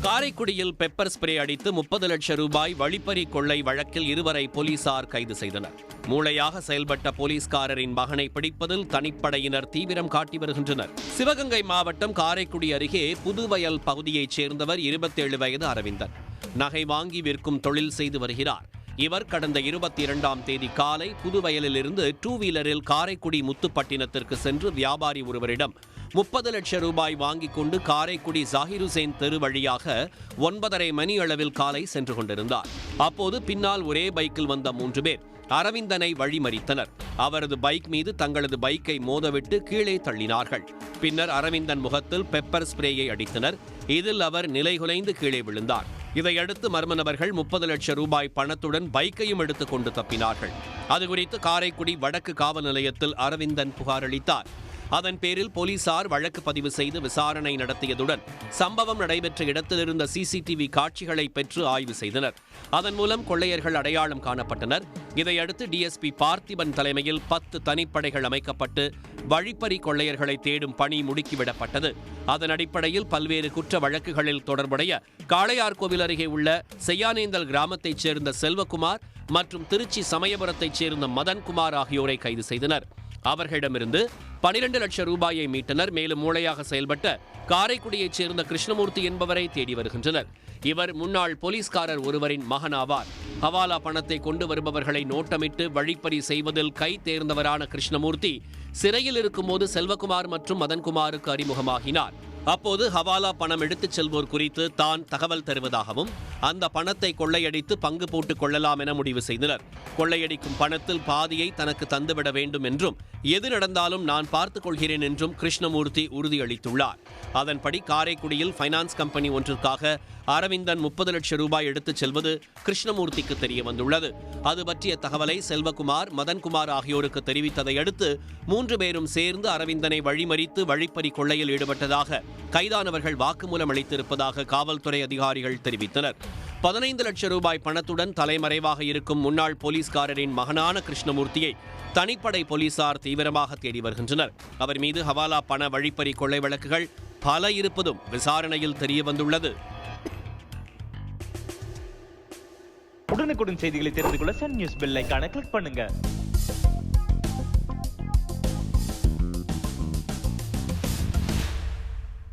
காரைக்குடியில் pepper spray அடித்து 30 லட்சம் ரூபாய் வழிப்பறி கொள்ளை வழக்கில் இருவரை போலீசார் கைது செய்தனர். மூளையாக செயல்பட்ட போலீஸ்காரரின் மகனை பிடிப்பதில் தனிப்படையினர் தீவிரம் காட்டி வருகின்றனர். சிவகங்கை மாவட்டம் காரைக்குடி அருகே புதுவயல் பகுதியைச் சேர்ந்தவர் 27 வயது அரவிந்தன். நகை வாங்கி விற்கும் தொழில் செய்து வருகிறார். இவர் கடந்த 22ஆம் தேதி காலை புதுவயலிலிருந்து 2 வீலரில் காரைக்குடி முத்துப்பட்டினத்திற்கு சென்று வியாபாரி ஒருவரிடம் 30 லட்சம் ரூபாய் வாங்கிக் கொண்டு காரைக்குடி ஜாகிர் ஹுசேன் தெரு வழியாக 9:30 மணி அளவில் காலை சென்று கொண்டிருந்தார். அப்போது பின்னால் ஒரே பைக்கில் வந்த 3 பேர் அரவிந்தனை வழிமறித்தனர். அவரது பைக் மீது தங்களது பைக்கை மோதவிட்டு கீழே தள்ளினார்கள். பின்னர் அரவிந்தன் முகத்தில் பெப்பர் ஸ்ப்ரேயை அடித்தனர். இதில் அவர் நிலைகுலைந்து கீழே விழுந்தார். இதையடுத்து மர்ம நபர்கள் 30 லட்சம் ரூபாய் பணத்துடன் பைக்கையும் எடுத்துக் கொண்டு தப்பினார்கள். அதுகுறித்து காரைக்குடி வடக்கு காவல் நிலையத்தில் அரவிந்தன் புகார் அளித்தார். அதன் பேரில் போலீசார் வழக்கு பதிவு செய்து விசாரணை நடத்தியதுடன் சம்பவம் நடைபெற்ற இடத்திலிருந்த சிசிடிவி காட்சிகளை பெற்று ஆய்வு செய்தனர். அதன் மூலம் கொள்ளையர்கள் அடையாளம் காணப்பட்டனர். இதையடுத்து டிஎஸ்பி பார்த்திபன் தலைமையில் 10 தனிப்படைகள் அமைக்கப்பட்டு வழிப்பறி கொள்ளையர்களை தேடும் பணி முடுக்கிவிடப்பட்டது. அதன் அடிப்படையில் பல்வேறு குற்ற வழக்குகளில் தொடர்புடைய காளையார்கோவில் அருகே உள்ள செய்யானேந்தல் கிராமத்தைச் சேர்ந்த செல்வகுமார் மற்றும் திருச்சி சமயபுரத்தைச் சேர்ந்த மதன்குமார் ஆகியோரை கைது செய்தனர். அவர்களிடமிருந்து 12 லட்சம் ரூபாயை மீட்டனர். மேலும் மூளையாக செயல்பட்ட காரைக்குடியைச் சேர்ந்த கிருஷ்ணமூர்த்தி என்பவரை தேடி வருகின்றனர். இவர் முன்னாள் போலீஸ்காரர் ஒருவரின் மகனாவார். ஹவாலா பணத்தை கொண்டு வருபவர்களை நோட்டமிட்டு வழிப்பறி செய்வதில் கை தேர்ந்தவரான கிருஷ்ணமூர்த்தி சிறையில் இருக்கும்போது செல்வகுமார் மற்றும் மதன்குமாருக்கு அறிமுகமாகினார். அப்போது ஹவாலா பணம் எடுத்துச் செல்வோர் குறித்து தான் தகவல் தருவதாகவும் அந்த பணத்தை கொள்ளையடித்து பங்கு போட்டுக் கொள்ளலாம் என முடிவு செய்தனர். கொள்ளையடிக்கும் பணத்தில் பாதியை தனக்கு தந்துவிட வேண்டும் என்றும் எது நடந்தாலும் நான் பார்த்துக் கொள்கிறேன் என்றும் கிருஷ்ணமூர்த்தி உறுதியளித்துள்ளார். அதன்படி காரைக்குடியில் ஃபைனான்ஸ் கம்பெனி ஒன்றிற்காக அரவிந்தன் 30 லட்சம் ரூபாய் எடுத்துச் செல்வது கிருஷ்ணமூர்த்திக்கு தெரிய வந்துள்ளது. அது பற்றிய தகவலை செல்வகுமார், மதன்குமார் ஆகியோருக்கு தெரிவித்ததை அடுத்து 3 பேரும் சேர்ந்து அரவிந்தனை வழிமறித்து வழிப்பறி கொள்ளையில் ஈடுபட்டதாக கைதானவர்கள் வாக்குமூலம் அளித்திருப்பதாக காவல்துறை அதிகாரிகள் தெரிவித்தனர். 15 லட்சம் ரூபாய் பணத்துடன் தலைமறைவாக இருக்கும் முன்னாள் போலீஸ்காரரின் மகனான கிருஷ்ணமூர்த்தியை தனிப்படை போலீசார் தீவிரமாக தேடி வருகின்றனர். அவர் மீது ஹவாலா பண வழிப்பறி கொள்ளை வழக்குகள் பல இருப்பதும் விசாரணையில் தெரிய வந்துள்ளது. உடனுக்குடன் செய்திகளை தெரிந்து கொள்ள சன் நியூஸ் பெல் ஐகானை கிளிக் பண்ணுங்க.